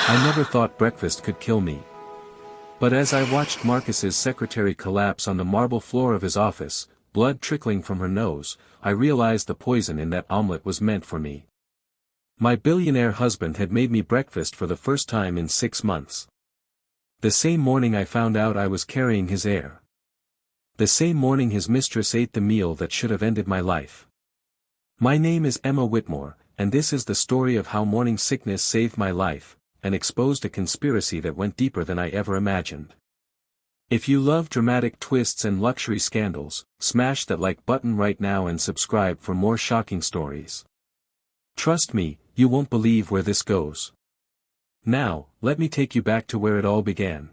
I never thought breakfast could kill me. But as I watched Marcus's secretary collapse on the marble floor of his office, blood trickling from her nose, I realized the poison in that omelet was meant for me. My billionaire husband had made me breakfast for the first time in 6 months. The same morning I found out I was carrying his heir. The same morning his mistress ate the meal that should have ended my life. My name is Emma Whitmore, and this is the story of how morning sickness saved my life, and exposed a conspiracy that went deeper than I ever imagined. If you love dramatic twists and luxury scandals, smash that like button right now and subscribe for more shocking stories. Trust me, you won't believe where this goes. Now, let me take you back to where it all began.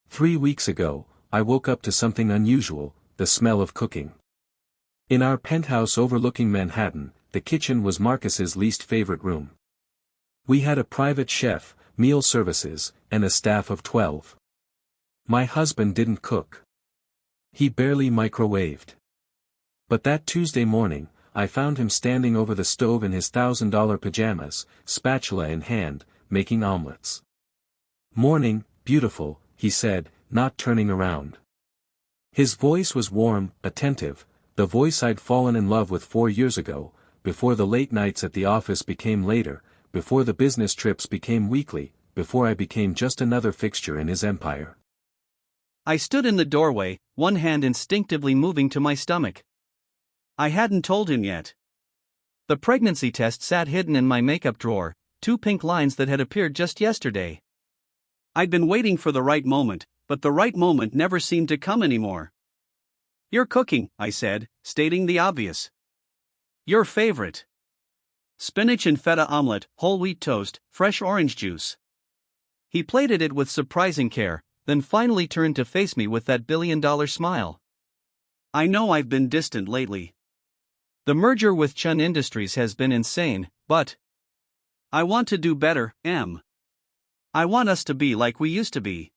3 weeks ago, I woke up to something unusual, the smell of cooking. In our penthouse overlooking Manhattan, the kitchen was Marcus's least favorite room. We had a private chef, meal services, and a staff of 12. My husband didn't cook. He barely microwaved. But that Tuesday morning, I found him standing over the stove in his $1,000 pajamas, spatula in hand, making omelets. "Morning, beautiful," he said, not turning around. His voice was warm, attentive, the voice I'd fallen in love with 4 years ago, before the late nights at the office became later, before the business trips became weekly, before I became just another fixture in his empire. I stood in the doorway, one hand instinctively moving to my stomach. I hadn't told him yet. The pregnancy test sat hidden in my makeup drawer, 2 pink lines that had appeared just yesterday. I'd been waiting for the right moment, but the right moment never seemed to come anymore. "You're cooking," I said, stating the obvious. "Your favorite. Spinach and feta omelette, whole wheat toast, fresh orange juice." He plated it with surprising care, then finally turned to face me with that billion-dollar smile. "I know I've been distant lately. The merger with Chen Industries has been insane, but I want to do better, Em. I want us to be like we used to be."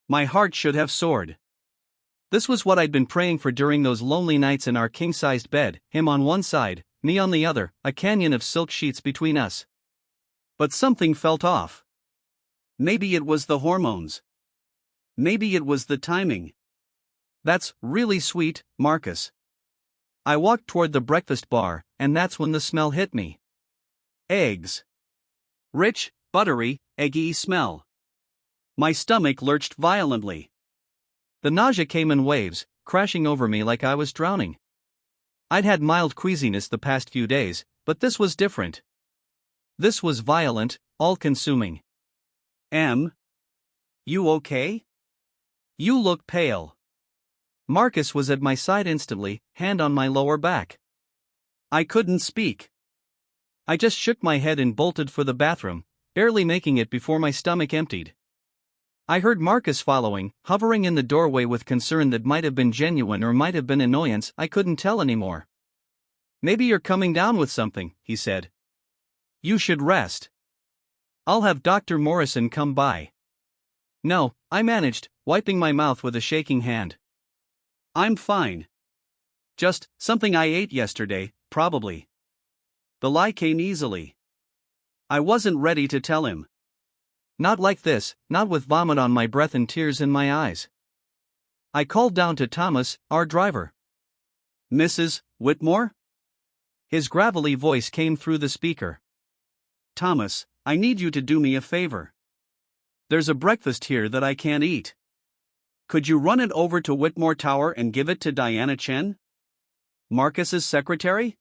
My heart should have soared. This was what I'd been praying for during those lonely nights in our king-sized bed, him on one side, me on the other, a canyon of silk sheets between us. But something felt off. Maybe it was the hormones. Maybe it was the timing. "That's really sweet, Marcus." I walked toward the breakfast bar, and that's when the smell hit me. Eggs. Rich, buttery, eggy smell. My stomach lurched violently. The nausea came in waves, crashing over me like I was drowning. I'd had mild queasiness the past few days, but this was different. This was violent, all-consuming. "Em? You okay? You look pale." Marcus was at my side instantly, hand on my lower back. I couldn't speak. I just shook my head and bolted for the bathroom, barely making it before my stomach emptied. I heard Marcus following, hovering in the doorway with concern that might have been genuine or might have been annoyance, I couldn't tell anymore. "Maybe you're coming down with something," he said. "You should rest. I'll have Dr. Morrison come by." "No," I managed, wiping my mouth with a shaking hand. "I'm fine. Just something I ate yesterday, probably." The lie came easily. I wasn't ready to tell him. Not like this, not with vomit on my breath and tears in my eyes. I called down to Thomas, our driver. "Mrs. Whitmore?" His gravelly voice came through the speaker. "Thomas, I need you to do me a favor. There's a breakfast here that I can't eat. Could you run it over to Whitmore Tower and give it to Diana Chen? Marcus's secretary?"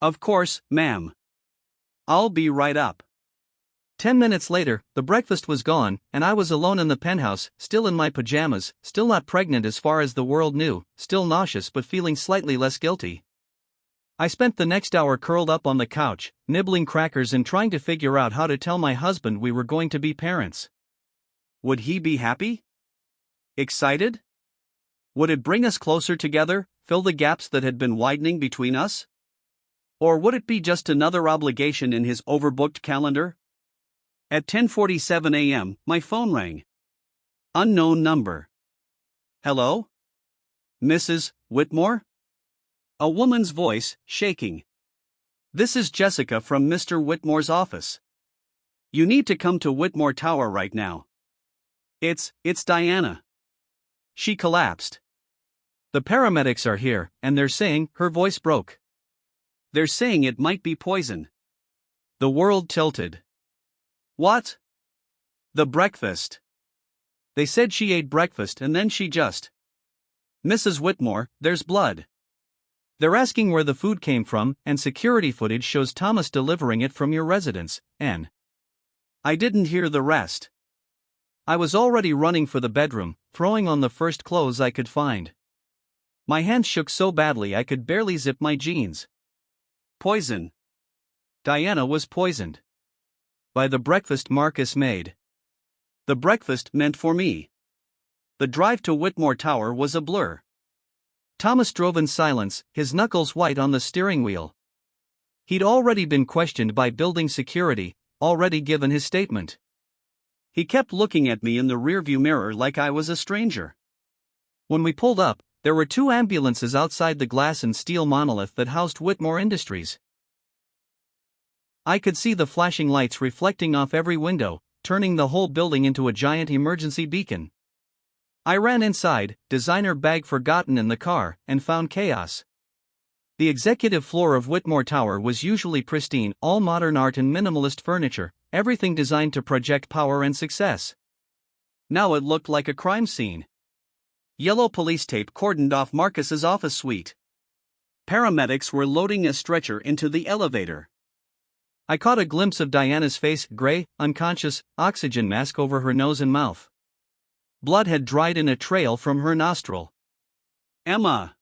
"Of course, ma'am. I'll be right up." 10 minutes later, the breakfast was gone, and I was alone in the penthouse, still in my pajamas, still not pregnant as far as the world knew, still nauseous but feeling slightly less guilty. I spent the next hour curled up on the couch, nibbling crackers and trying to figure out how to tell my husband we were going to be parents. Would he be happy? Excited? Would it bring us closer together, fill the gaps that had been widening between us? Or would it be just another obligation in his overbooked calendar? At 10:47 a.m., my phone rang. Unknown number. "Hello? Mrs. Whitmore?" A woman's voice, shaking. "This is Jessica from Mr. Whitmore's office." You need to come to Whitmore Tower right now. It's Diana. She collapsed. The paramedics are here, and they're saying," her voice broke. "They're saying it might be poison." The world tilted. What? The breakfast. They said she ate breakfast and then she just. "Mrs. Whitmore, there's blood." They're asking where the food came from, and security footage shows Thomas delivering it from your residence, and I didn't hear the rest. I was already running for the bedroom, throwing on the first clothes I could find. My hands shook so badly I could barely zip my jeans. Poison. Diana was poisoned. By the breakfast Marcus made. The breakfast meant for me. The drive to Whitmore Tower was a blur. Thomas drove in silence, his knuckles white on the steering wheel. He'd already been questioned by building security, already given his statement. He kept looking at me in the rearview mirror like I was a stranger. When we pulled up, there were 2 ambulances outside the glass and steel monolith that housed Whitmore Industries. I could see the flashing lights reflecting off every window, turning the whole building into a giant emergency beacon. I ran inside, designer bag forgotten in the car, and found chaos. The executive floor of Whitmore Tower was usually pristine, all modern art and minimalist furniture, everything designed to project power and success. Now it looked like a crime scene. Yellow police tape cordoned off Marcus's office suite. Paramedics were loading a stretcher into the elevator. I caught a glimpse of Diana's face, gray, unconscious, oxygen mask over her nose and mouth. Blood had dried in a trail from her nostril. "Emma!"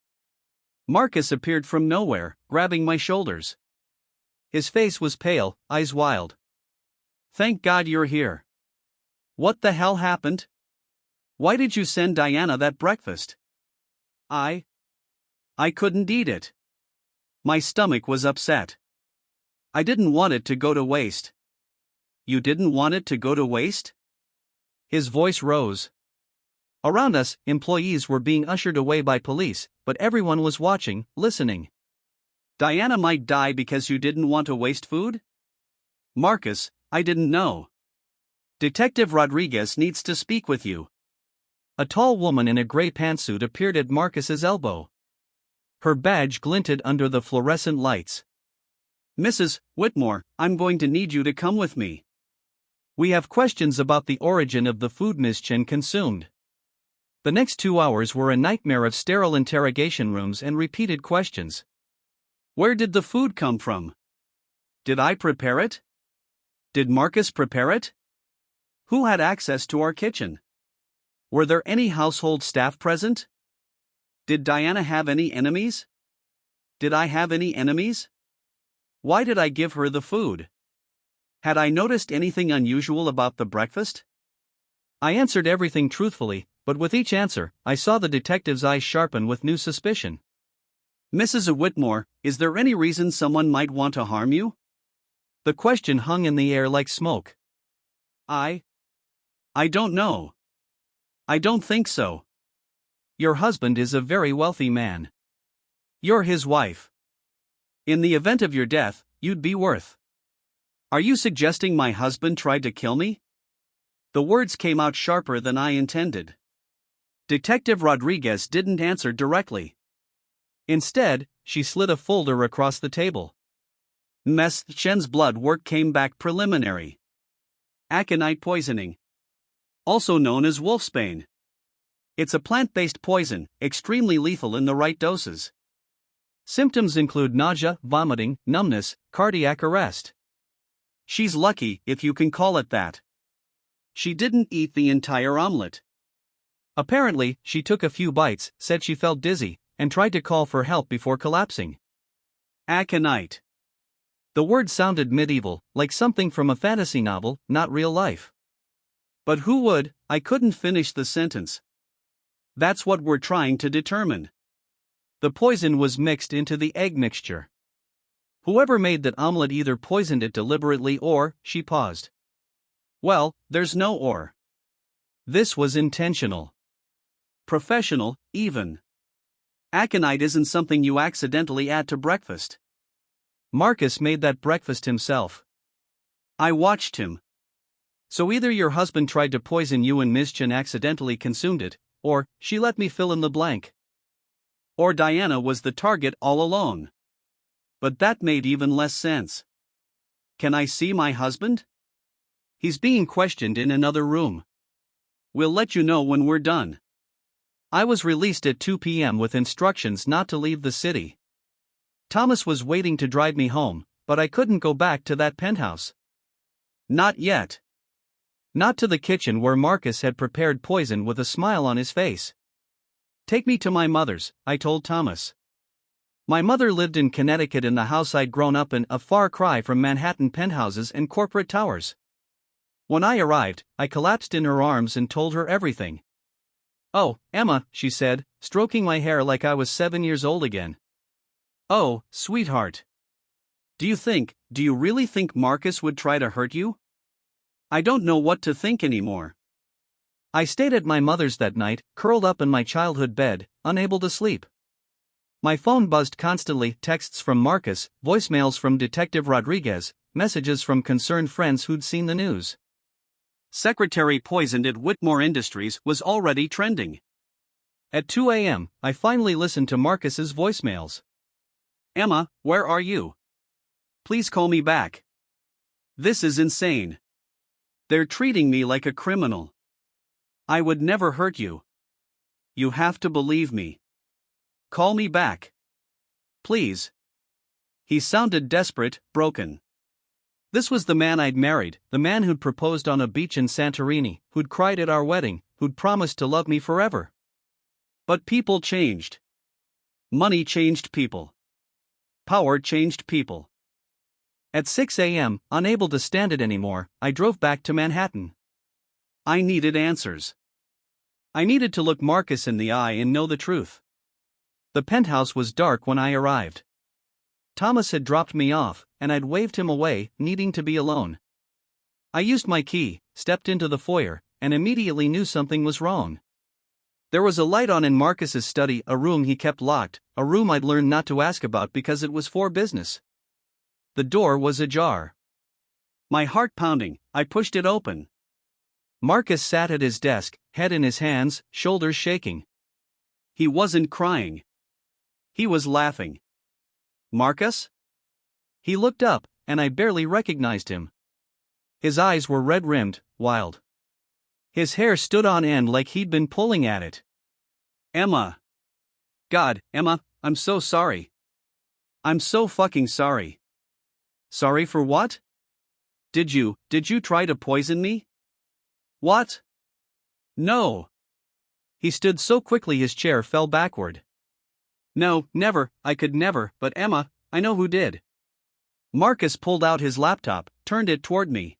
Marcus appeared from nowhere, grabbing my shoulders. His face was pale, eyes wild. "Thank God you're here. What the hell happened? Why did you send Diana that breakfast?" I couldn't eat it. My stomach was upset. I didn't want it to go to waste. "You didn't want it to go to waste?" His voice rose. Around us, employees were being ushered away by police, but everyone was watching, listening. "Diana might die because you didn't want to waste food?" "Marcus, I didn't know. Detective Rodriguez needs to speak with you." A tall woman in a gray pantsuit appeared at Marcus's elbow. Her badge glinted under the fluorescent lights. "Mrs. Whitmore, I'm going to need you to come with me. We have questions about the origin of the food Ms. Chen consumed." The next 2 hours were a nightmare of sterile interrogation rooms and repeated questions. Where did the food come from? Did I prepare it? Did Marcus prepare it? Who had access to our kitchen? Were there any household staff present? Did Diana have any enemies? Did I have any enemies? Why did I give her the food? Had I noticed anything unusual about the breakfast? I answered everything truthfully, but with each answer, I saw the detective's eyes sharpen with new suspicion. "Mrs. Whitmore, is there any reason someone might want to harm you?" The question hung in the air like smoke. I don't know. I don't think so. Your husband is a very wealthy man. You're his wife. In the event of your death, you'd be worth. Are you suggesting my husband tried to kill me? The words came out sharper than I intended. Detective Rodriguez didn't answer directly. Instead, she slid a folder across the table. Ms. Chen's blood work came back preliminary. Aconite poisoning. Also known as wolfsbane. It's a plant-based poison, extremely lethal in the right doses. Symptoms include nausea, vomiting, numbness, cardiac arrest. She's lucky, if you can call it that. She didn't eat the entire omelet. Apparently, she took a few bites, said she felt dizzy, and tried to call for help before collapsing. Aconite. The word sounded medieval, like something from a fantasy novel, not real life. But who would? I couldn't finish the sentence. That's what we're trying to determine. The poison was mixed into the egg mixture. Whoever made that omelet either poisoned it deliberately or, she paused. Well, there's no or. This was intentional. Professional, even. Aconite isn't something you accidentally add to breakfast. Marcus made that breakfast himself. I watched him. So either your husband tried to poison you and Ms. Chen accidentally consumed it, or she let me fill in the blank. Or Diana was the target all along. But that made even less sense. Can I see my husband? He's being questioned in another room. We'll let you know when we're done. I was released at 2 p.m. with instructions not to leave the city. Thomas was waiting to drive me home, but I couldn't go back to that penthouse. Not yet. Not to the kitchen where Marcus had prepared poison with a smile on his face. Take me to my mother's, I told Thomas. My mother lived in Connecticut in the house I'd grown up in, a far cry from Manhattan penthouses and corporate towers. When I arrived, I collapsed in her arms and told her everything. "Oh, Emma," she said, stroking my hair like I was 7 years old again. "Oh, sweetheart. Do you really think Marcus would try to hurt you? I don't know what to think anymore." I stayed at my mother's that night, curled up in my childhood bed, unable to sleep. My phone buzzed constantly, texts from Marcus, voicemails from Detective Rodriguez, messages from concerned friends who'd seen the news. Secretary poisoned at Whitmore Industries was already trending. At 2 a.m., I finally listened to Marcus's voicemails. "Emma, where are you? Please call me back. This is insane. They're treating me like a criminal. I would never hurt you. You have to believe me. Call me back. Please." He sounded desperate, broken. This was the man I'd married, the man who'd proposed on a beach in Santorini, who'd cried at our wedding, who'd promised to love me forever. But people changed. Money changed people. Power changed people. At 6 a.m., unable to stand it anymore, I drove back to Manhattan. I needed answers. I needed to look Marcus in the eye and know the truth. The penthouse was dark when I arrived. Thomas had dropped me off, and I'd waved him away, needing to be alone. I used my key, stepped into the foyer, and immediately knew something was wrong. There was a light on in Marcus's study, a room he kept locked, a room I'd learned not to ask about because it was for business. The door was ajar. My heart pounding, I pushed it open. Marcus sat at his desk, head in his hands, shoulders shaking. He wasn't crying. He was laughing. "Marcus?" He looked up, and I barely recognized him. His eyes were red-rimmed, wild. His hair stood on end like he'd been pulling at it. "Emma. God, Emma, I'm so sorry. I'm so fucking sorry." "Sorry for what? Did you try to poison me?" "What? No." He stood so quickly his chair fell backward. "No, never, I could never, but Emma, I know who did." Marcus pulled out his laptop, turned it toward me.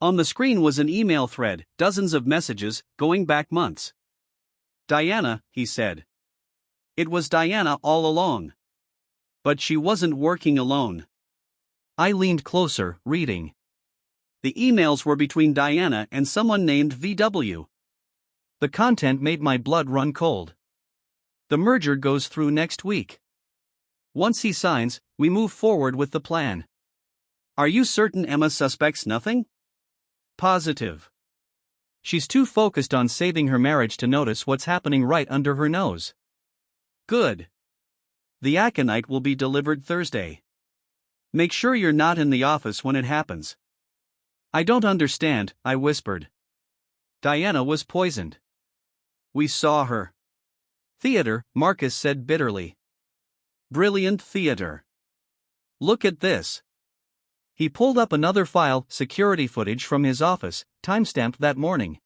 On the screen was an email thread, dozens of messages, going back months. "Diana," he said. It was Diana all along. But she wasn't working alone. I leaned closer, reading. The emails were between Diana and someone named VW. The content made my blood run cold. "The merger goes through next week. Once he signs, we move forward with the plan. Are you certain Emma suspects nothing?" "Positive. She's too focused on saving her marriage to notice what's happening right under her nose." "Good. The aconite will be delivered Thursday. Make sure you're not in the office when it happens." "I don't understand," I whispered. "Diana was poisoned. We saw her." "Theater," Marcus said bitterly. "Brilliant theater. Look at this." He pulled up another file, security footage from his office, timestamped that morning.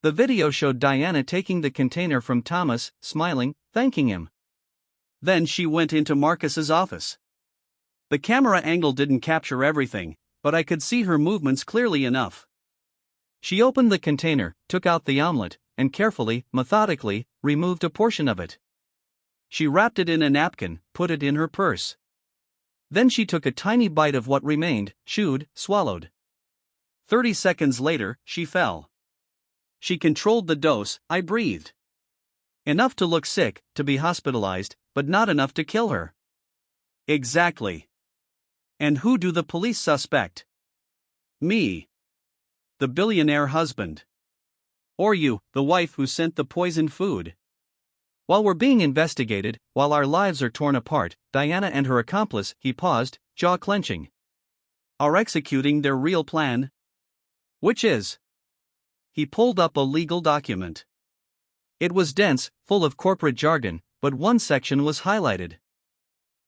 The video showed Diana taking the container from Thomas, smiling, thanking him. Then she went into Marcus's office. The camera angle didn't capture everything, but I could see her movements clearly enough. She opened the container, took out the omelet, and carefully, methodically, removed a portion of it. She wrapped it in a napkin, put it in her purse. Then she took a tiny bite of what remained, chewed, swallowed. 30 seconds later, she fell. She controlled the dose, I breathed. Enough to look sick, to be hospitalized, but not enough to kill her. Exactly. And who do the police suspect? Me. The billionaire husband. Or you, the wife who sent the poisoned food. While we're being investigated, while our lives are torn apart, Diana and her accomplice, he paused, jaw clenching, are executing their real plan. Which is? He pulled up a legal document. It was dense, full of corporate jargon, but one section was highlighted.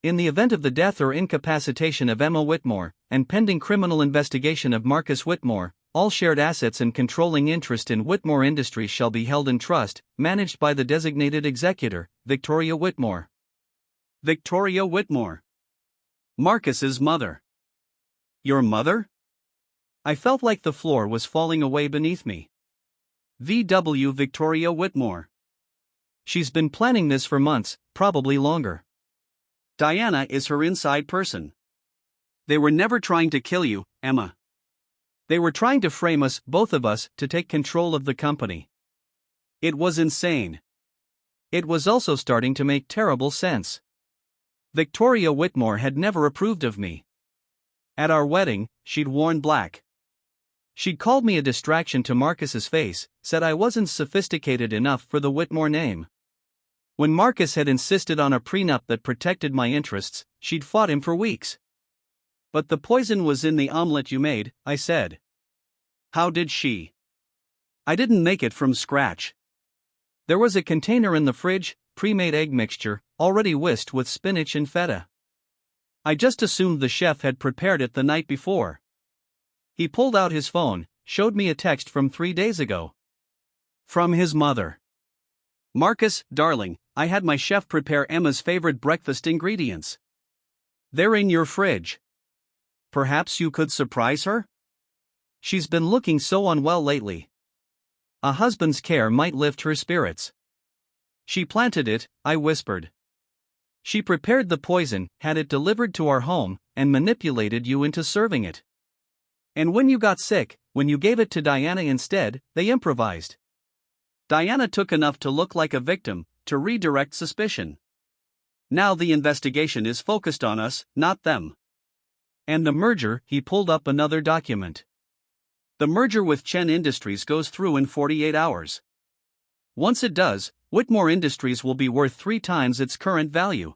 In the event of the death or incapacitation of Emma Whitmore, and pending criminal investigation of Marcus Whitmore, all shared assets and controlling interest in Whitmore Industries shall be held in trust, managed by the designated executor, Victoria Whitmore. Victoria Whitmore. Marcus's mother. Your mother? I felt like the floor was falling away beneath me. VW Victoria Whitmore. She's been planning this for months, probably longer. Diana is her inside person. They were never trying to kill you, Emma. They were trying to frame us, both of us, to take control of the company. It was insane. It was also starting to make terrible sense. Victoria Whitmore had never approved of me. At our wedding, she'd worn black. She'd called me a distraction to Marcus's face, said I wasn't sophisticated enough for the Whitmore name. When Marcus had insisted on a prenup that protected my interests, she'd fought him for weeks. But the poison was in the omelet you made, I said. How did she? I didn't make it from scratch. There was a container in the fridge, pre-made egg mixture, already whisked with spinach and feta. I just assumed the chef had prepared it the night before. He pulled out his phone, showed me a text from 3 days ago. From his mother. Marcus, darling, I had my chef prepare Emma's favorite breakfast ingredients. They're in your fridge. Perhaps you could surprise her? She's been looking so unwell lately. A husband's care might lift her spirits. She planted it, I whispered. She prepared the poison, had it delivered to our home, and manipulated you into serving it. And when you got sick, when you gave it to Diana instead, they improvised. Diana took enough to look like a victim, to redirect suspicion. Now the investigation is focused on us, not them. And the merger, he pulled up another document. The merger with Chen Industries goes through in 48 hours. Once it does, Whitmore Industries will be worth 3 times its current value.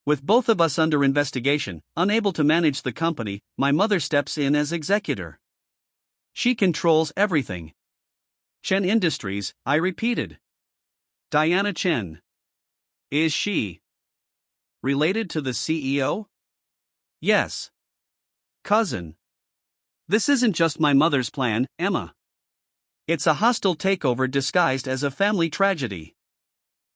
With both of us under investigation, unable to manage the company, my mother steps in as executor. She controls everything. Chen Industries, I repeated. Diana Chen. Is she related to the CEO? Yes. Cousin. This isn't just my mother's plan, Emma. It's a hostile takeover disguised as a family tragedy.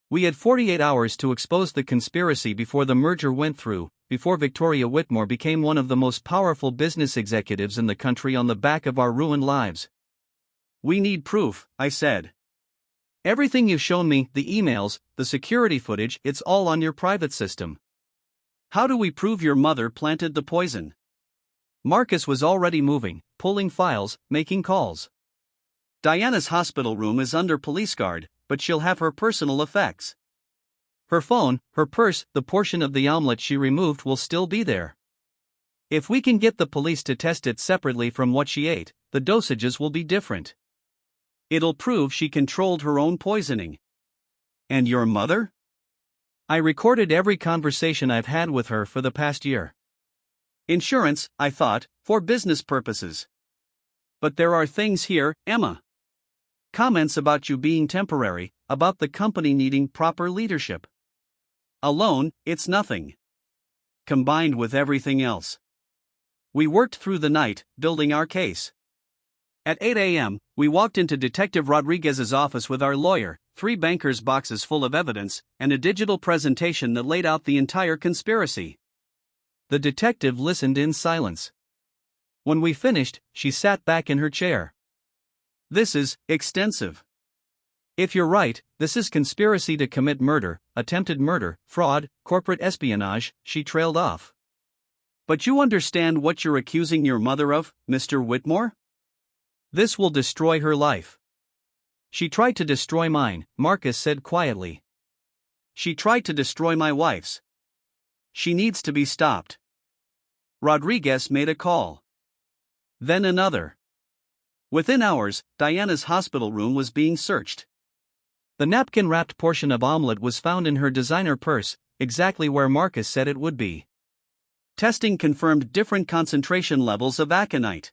We had 48 hours to expose the conspiracy before the merger went through, before Victoria Whitmore became one of the most powerful business executives in the country on the back of our ruined lives. We need proof, I said. Everything you've shown me, the emails, the security footage, it's all on your private system. How do we prove your mother planted the poison? Marcus was already moving, pulling files, making calls. Diana's hospital room is under police guard, but she'll have her personal effects. Her phone, her purse, the portion of the omelet she removed will still be there. If we can get the police to test it separately from what she ate, the dosages will be different. It'll prove she controlled her own poisoning. And your mother? I recorded every conversation I've had with her for the past year. Insurance, I thought, for business purposes. But there are things here, Emma. Comments about you being temporary, about the company needing proper leadership. Alone, it's nothing. Combined with everything else. We worked through the night, building our case. At 8 a.m., we walked into Detective Rodriguez's office with our lawyer, 3 bankers' boxes full of evidence, and a digital presentation that laid out the entire conspiracy. The detective listened in silence. When we finished, she sat back in her chair. This is extensive. If you're right, this is conspiracy to commit murder, attempted murder, fraud, corporate espionage, she trailed off. But you understand what you're accusing your mother of, Mr. Whitmore? This will destroy her life. She tried to destroy mine, Marcus said quietly. She tried to destroy my wife's. She needs to be stopped. Rodriguez made a call. Then another. Within hours, Diana's hospital room was being searched. The napkin-wrapped portion of omelette was found in her designer purse, exactly where Marcus said it would be. Testing confirmed different concentration levels of aconite.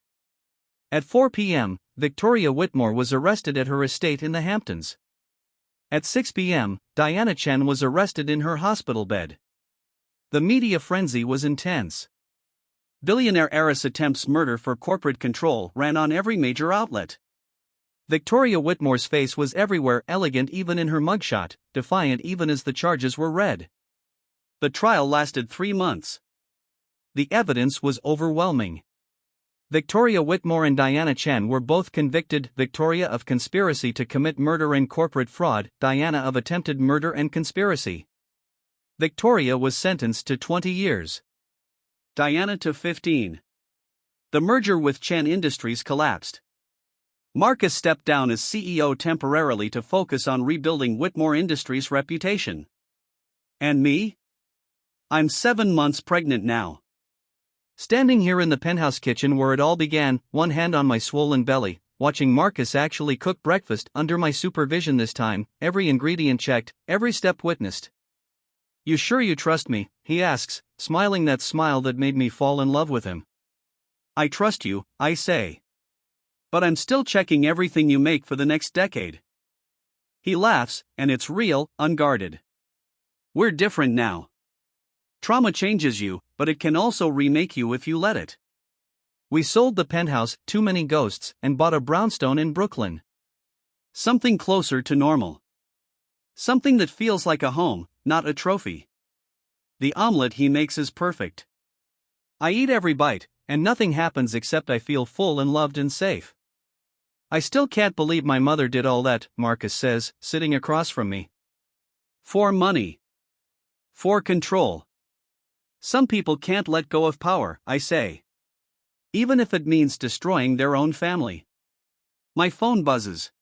At 4 p.m., Victoria Whitmore was arrested at her estate in the Hamptons. At 6 p.m., Diana Chen was arrested in her hospital bed. The media frenzy was intense. Billionaire heiress attempts murder for corporate control ran on every major outlet. Victoria Whitmore's face was everywhere, elegant even in her mugshot, defiant even as the charges were read. The trial lasted 3 months. The evidence was overwhelming. Victoria Whitmore and Diana Chen were both convicted, Victoria of conspiracy to commit murder and corporate fraud, Diana of attempted murder and conspiracy. Victoria was sentenced to 20 years. Diana to 15. The merger with Chen Industries collapsed. Marcus stepped down as CEO temporarily to focus on rebuilding Whitmore Industries' reputation. And me? I'm 7 months pregnant now. Standing here in the penthouse kitchen where it all began, one hand on my swollen belly, watching Marcus actually cook breakfast under my supervision this time, every ingredient checked, every step witnessed. "You sure you trust me?" he asks, smiling that smile that made me fall in love with him. "I trust you," I say. "But I'm still checking everything you make for the next decade." He laughs, and it's real, unguarded. "We're different now. Trauma changes you, but it can also remake you if you let it. We sold the penthouse, Too Many Ghosts, and bought a brownstone in Brooklyn. Something closer to normal. Something that feels like a home, not a trophy. The omelet he makes is perfect. I eat every bite, and nothing happens except I feel full and loved and safe. I still can't believe my mother did all that," Marcus says, sitting across from me. "For money. For control. Some people can't let go of power," I say. "Even if it means destroying their own family." My phone buzzes.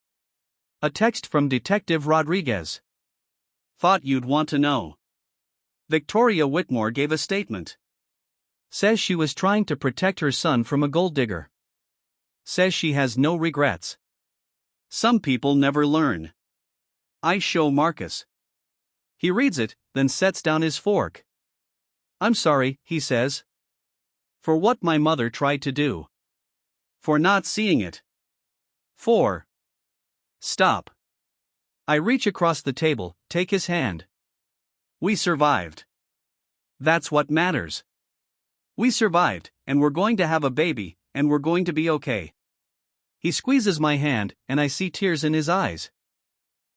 A text from Detective Rodriguez. "Thought you'd want to know. Victoria Whitmore gave a statement. Says she was trying to protect her son from a gold digger. Says she has no regrets. Some people never learn." I show Marcus. He reads it, then sets down his fork. "I'm sorry," he says. "For what my mother tried to do. For not seeing it. For..." "Stop." I reach across the table, take his hand. "We survived. That's what matters. We survived, and we're going to have a baby, and we're going to be okay." He squeezes my hand, and I see tears in his eyes.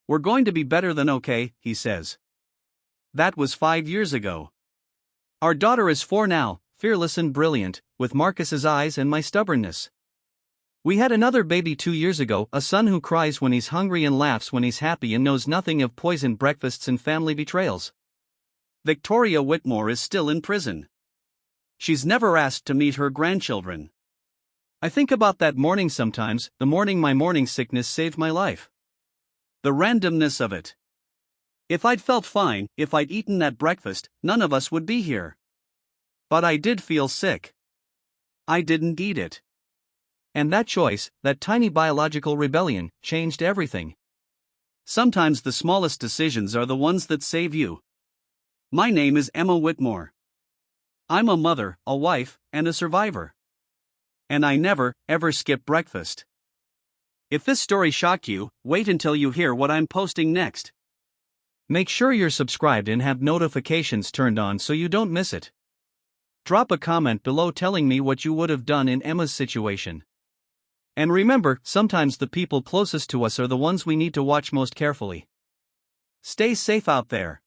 "We're going to be better than okay," he says. That was 5 years ago. Our daughter is 4 now, fearless and brilliant, with Marcus's eyes and my stubbornness. We had another baby 2 years ago, a son who cries when he's hungry and laughs when he's happy and knows nothing of poisoned breakfasts and family betrayals. Victoria Whitmore is still in prison. She's never asked to meet her grandchildren. I think about that morning sometimes, the morning my morning sickness saved my life. The randomness of it. If I'd felt fine, if I'd eaten that breakfast, none of us would be here. But I did feel sick. I didn't eat it. And that choice, that tiny biological rebellion, changed everything. Sometimes the smallest decisions are the ones that save you. My name is Emma Whitmore. I'm a mother, a wife, and a survivor. And I never, ever skip breakfast. If this story shocked you, wait until you hear what I'm posting next. Make sure you're subscribed and have notifications turned on so you don't miss it. Drop a comment below telling me what you would have done in Emma's situation. And remember, sometimes the people closest to us are the ones we need to watch most carefully. Stay safe out there.